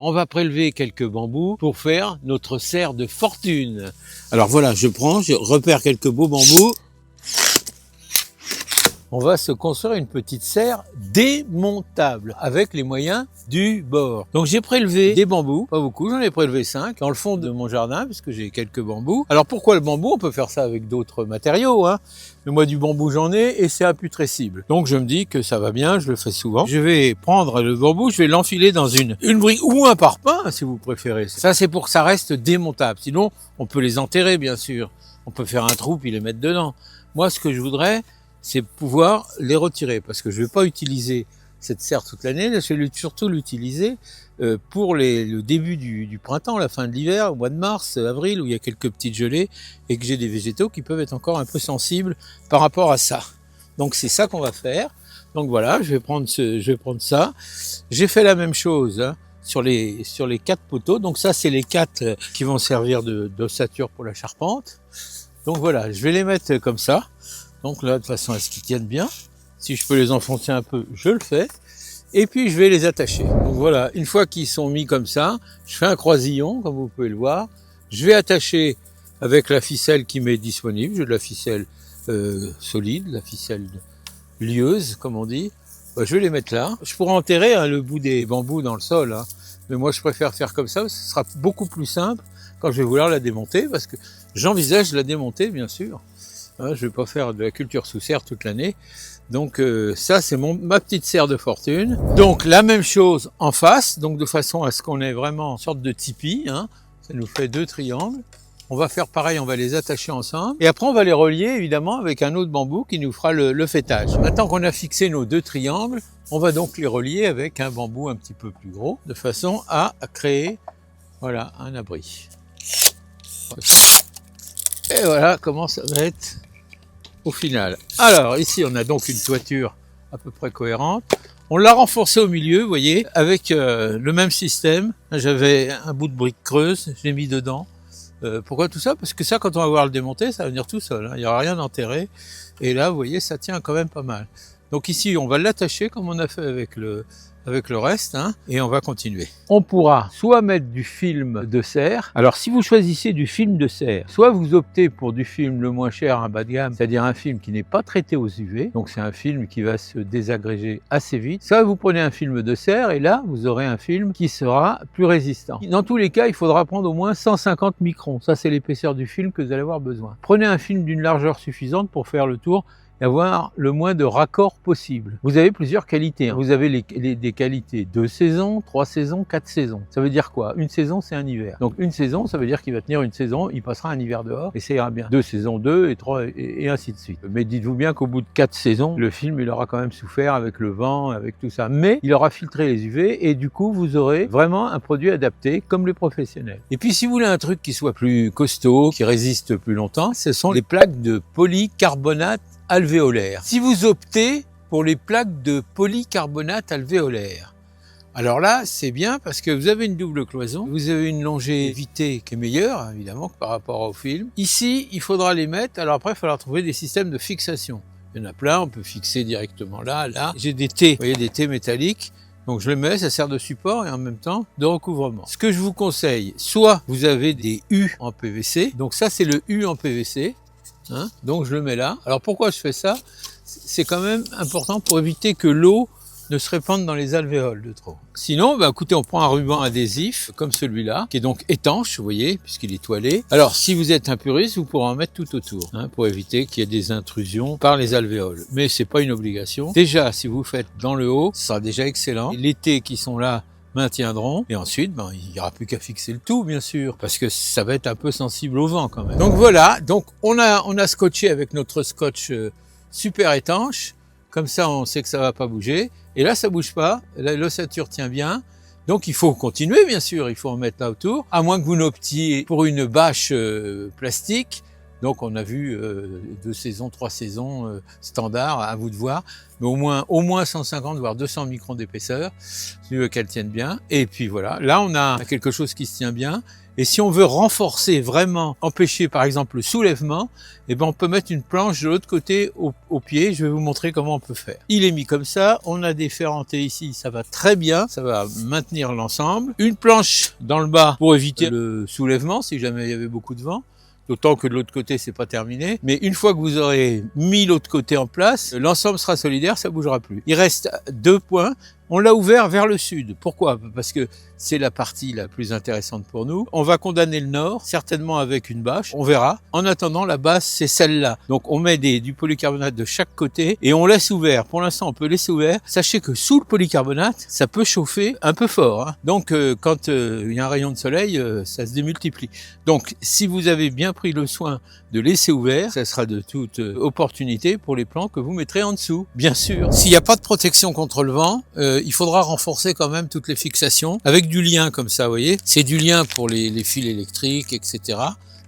On va prélever quelques bambous pour faire notre serre de fortune. Alors voilà, je repère quelques beaux bambous. On va se construire une petite serre démontable avec les moyens du bord. Donc j'ai prélevé des bambous, pas beaucoup, j'en ai prélevé 5 dans le fond de mon jardin puisque j'ai quelques bambous. Alors pourquoi le bambou? On peut faire ça avec d'autres matériaux, hein. Mais moi du bambou j'en ai et c'est imputrescible. Donc je me dis que ça va bien, je le fais souvent. Je vais prendre le bambou, je vais l'enfiler dans une brique ou un parpaing si vous préférez. Ça c'est pour que ça reste démontable. Sinon on peut les enterrer bien sûr. On peut faire un trou puis les mettre dedans. Moi ce que je voudrais, c'est pouvoir les retirer parce que je ne vais pas utiliser cette serre toute l'année. Je vais surtout l'utiliser pour le début du printemps, la fin de l'hiver, au mois de mars, avril, où il y a quelques petites gelées et que j'ai des végétaux qui peuvent être encore un peu sensibles par rapport à ça. Donc c'est ça qu'on va faire. Donc voilà, je vais prendre ça. J'ai fait la même chose hein, sur les 4 poteaux. Donc ça, c'est les 4 qui vont servir d'ossature pour la charpente. Donc voilà, je vais les mettre comme ça. Donc là, de façon à ce qu'ils tiennent bien. Si je peux les enfoncer un peu, je le fais. Et puis, je vais les attacher. Donc voilà, une fois qu'ils sont mis comme ça, je fais un croisillon, comme vous pouvez le voir. Je vais attacher avec la ficelle qui m'est disponible. J'ai de la ficelle solide, la ficelle lieuse, comme on dit. Je vais les mettre là. Je pourrais enterrer hein, le bout des bambous dans le sol. Hein. Mais moi, je préfère faire comme ça. Ce sera beaucoup plus simple quand je vais vouloir la démonter. Parce que j'envisage de la démonter, bien sûr. Je vais pas faire de la culture sous serre toute l'année. Donc ça, c'est ma petite serre de fortune. Donc la même chose en face, donc de façon à ce qu'on ait vraiment une sorte de tipi. Hein. Ça nous fait 2 triangles. On va faire pareil, on va les attacher ensemble. Et après, on va les relier évidemment avec un autre bambou qui nous fera le fêtage. Maintenant qu'on a fixé nos 2 triangles, on va donc les relier avec un bambou un petit peu plus gros, de façon à créer voilà, un abri. Et voilà comment ça va être au final. Alors ici on a donc une toiture à peu près cohérente. On l'a renforcée au milieu, vous voyez, avec le même système. J'avais un bout de brique creuse, je l'ai mis dedans. Pourquoi tout ça? Parce que ça, quand on va voir le démonter, ça va venir tout seul. Hein. Il n'y aura rien d'enterré. Et là, vous voyez, ça tient quand même pas mal. Donc ici, on va l'attacher comme on a fait avec le reste, hein, et on va continuer. On pourra soit mettre du film de serre. Alors si vous choisissez du film de serre, soit vous optez pour du film le moins cher, un bas de gamme, c'est-à-dire un film qui n'est pas traité aux UV, donc c'est un film qui va se désagréger assez vite. Soit vous prenez un film de serre et là vous aurez un film qui sera plus résistant. Dans tous les cas, il faudra prendre au moins 150 microns. Ça c'est l'épaisseur du film que vous allez avoir besoin. Prenez un film d'une largeur suffisante pour faire le tour et avoir le moins de raccords possible. Vous avez plusieurs qualités. Hein. Vous avez des qualités 2 saisons, 3 saisons, 4 saisons. Ça veut dire quoi? Une saison, c'est un hiver. Donc une saison, ça veut dire qu'il va tenir une saison, il passera un hiver dehors et ça ira bien. 2 saisons, 2 et 3 et ainsi de suite. Mais dites-vous bien qu'au bout de 4 saisons, le film, il aura quand même souffert avec le vent, avec tout ça. Mais il aura filtré les UV et du coup, vous aurez vraiment un produit adapté comme les professionnels. Et puis si vous voulez un truc qui soit plus costaud, qui résiste plus longtemps, ce sont les plaques de polycarbonate alvéolaire. Si vous optez pour les plaques de polycarbonate alvéolaire, alors là, c'est bien parce que vous avez une double cloison, vous avez une longévité qui est meilleure, évidemment, que par rapport au film. Ici, il faudra les mettre, alors après, il faudra trouver des systèmes de fixation. Il y en a plein, on peut fixer directement là, là. J'ai des T, vous voyez, des T métalliques. Donc je le mets, ça sert de support et en même temps de recouvrement. Ce que je vous conseille, soit vous avez des U en PVC, donc ça c'est le U en PVC, hein, donc je le mets là. Alors pourquoi je fais ça? C'est quand même important pour éviter que l'eau ne se répande dans les alvéoles de trop. Sinon, bah, écoutez, on prend un ruban adhésif comme celui-là, qui est donc étanche, vous voyez, puisqu'il est toilé. Alors, si vous êtes un puriste, vous pourrez en mettre tout autour, hein, pour éviter qu'il y ait des intrusions par les alvéoles. Mais c'est pas une obligation. Déjà, si vous faites dans le haut, ce sera déjà excellent. Les T qui sont là maintiendront, et ensuite, ben, il n'y aura plus qu'à fixer le tout, bien sûr, parce que ça va être un peu sensible au vent quand même. Donc voilà, donc on a scotché avec notre scotch super étanche. Comme ça, on sait que ça va pas bouger. Et là, ça bouge pas. L'ossature tient bien. Donc, il faut continuer, bien sûr. Il faut en mettre là autour. À moins que vous n'optiez pour une bâche plastique Donc on a vu 2 saisons, 3 saisons standard, à vous de voir, mais au moins 150 voire 200 microns d'épaisseur, si tu veux qu'elle tienne bien. Et puis voilà, là on a quelque chose qui se tient bien. Et si on veut renforcer vraiment, empêcher par exemple le soulèvement, eh ben on peut mettre une planche de l'autre côté au pied. Je vais vous montrer comment on peut faire. Il est mis comme ça, on a des ferrantés ici, ça va très bien, ça va maintenir l'ensemble. Une planche dans le bas pour éviter le soulèvement si jamais il y avait beaucoup de vent. D'autant que de l'autre côté, c'est pas terminé. Mais une fois que vous aurez mis l'autre côté en place, l'ensemble sera solidaire, ça bougera plus. Il reste 2 points. On l'a ouvert vers le sud. Pourquoi? Parce que c'est la partie la plus intéressante pour nous. On va condamner le nord, certainement avec une bâche. On verra. En attendant, la base, c'est celle-là. Donc, on met du polycarbonate de chaque côté et on laisse ouvert. Pour l'instant, on peut laisser ouvert. Sachez que sous le polycarbonate, ça peut chauffer un peu fort, hein. Donc, quand il y a un rayon de soleil, ça se démultiplie. Donc, si vous avez bien pris le soin de laisser ouvert, ça sera de toute opportunité pour les plants que vous mettrez en dessous. Bien sûr, s'il n'y a pas de protection contre le vent, il faudra renforcer quand même toutes les fixations avec du lien comme ça, vous voyez. C'est du lien pour les fils électriques, etc.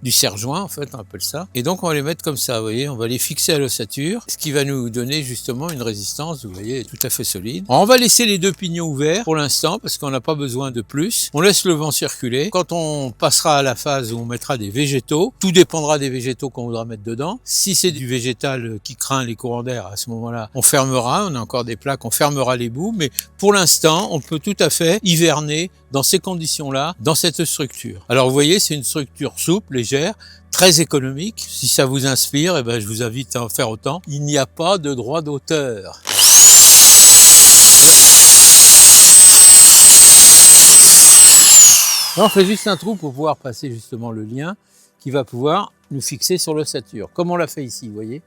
Du serre-joint, en fait, on appelle ça. Et donc, on va les mettre comme ça, vous voyez. On va les fixer à l'ossature, ce qui va nous donner justement une résistance, vous voyez, tout à fait solide. Alors, on va laisser les 2 pignons ouverts pour l'instant, parce qu'on n'a pas besoin de plus. On laisse le vent circuler. Quand on passera à la phase où on mettra des végétaux, tout dépendra des végétaux qu'on voudra mettre dedans. Si c'est du végétal qui craint les courants d'air, à ce moment-là, on fermera. On a encore des plaques, on fermera les bouts. Mais pour l'instant, on peut tout à fait hiverner dans ces conditions-là, dans cette structure. Alors, vous voyez, c'est une structure souple, légère, très économique. Si ça vous inspire, eh ben, je vous invite à en faire autant. Il n'y a pas de droit d'auteur. Là, on fait juste un trou pour pouvoir passer justement le lien qui va pouvoir nous fixer sur l'ossature. Comme on l'a fait ici, vous voyez.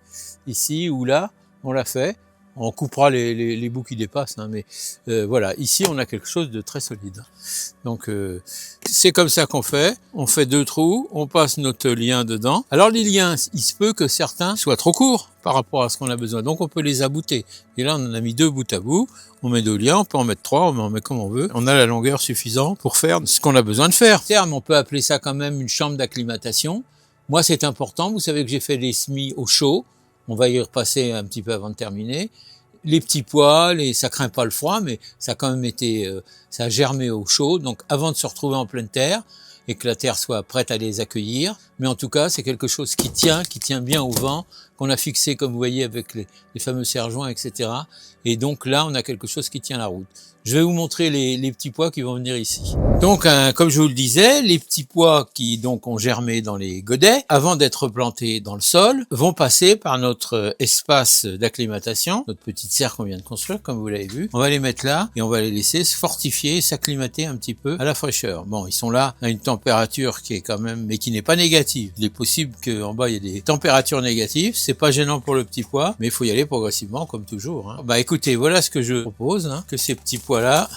Ici ou là, on l'a fait. On coupera les bouts qui dépassent, hein, mais voilà, ici on a quelque chose de très solide. Donc c'est comme ça qu'on fait. On fait 2 trous, on passe notre lien dedans. Alors les liens, il se peut que certains soient trop courts par rapport à ce qu'on a besoin, donc on peut les abouter. Et là on en a mis 2 bout à bout. On met 2 liens, on peut en mettre 3, on en met comme on veut. On a la longueur suffisante pour faire ce qu'on a besoin de faire. À terme, on peut appeler ça quand même une chambre d'acclimatation. Moi c'est important, vous savez que j'ai fait les semis au chaud. On va y repasser un petit peu avant de terminer. Les petits pois, ça craint pas le froid, mais ça a quand même été, ça a germé au chaud. Donc, avant de se retrouver en pleine terre et que la terre soit prête à les accueillir, mais en tout cas, c'est quelque chose qui tient bien au vent, qu'on a fixé, comme vous voyez, avec les fameux serre-joints, etc. Et donc là, on a quelque chose qui tient la route. Je vais vous montrer les petits pois qui vont venir ici. Donc, comme je vous le disais, les petits pois qui donc ont germé dans les godets, avant d'être plantés dans le sol, vont passer par notre espace d'acclimatation, notre petite serre qu'on vient de construire, comme vous l'avez vu. On va les mettre là et on va les laisser se fortifier, s'acclimater un petit peu à la fraîcheur. Bon, ils sont là à une température qui est quand même, mais qui n'est pas négative. Il est possible qu'en bas, il y ait des températures négatives. C'est pas gênant pour le petit pois, mais il faut y aller progressivement, comme toujours, hein. Bah écoutez, voilà ce que je propose, hein, que ces petits pois là,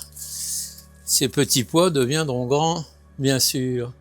ces petits pois deviendront grands, bien sûr.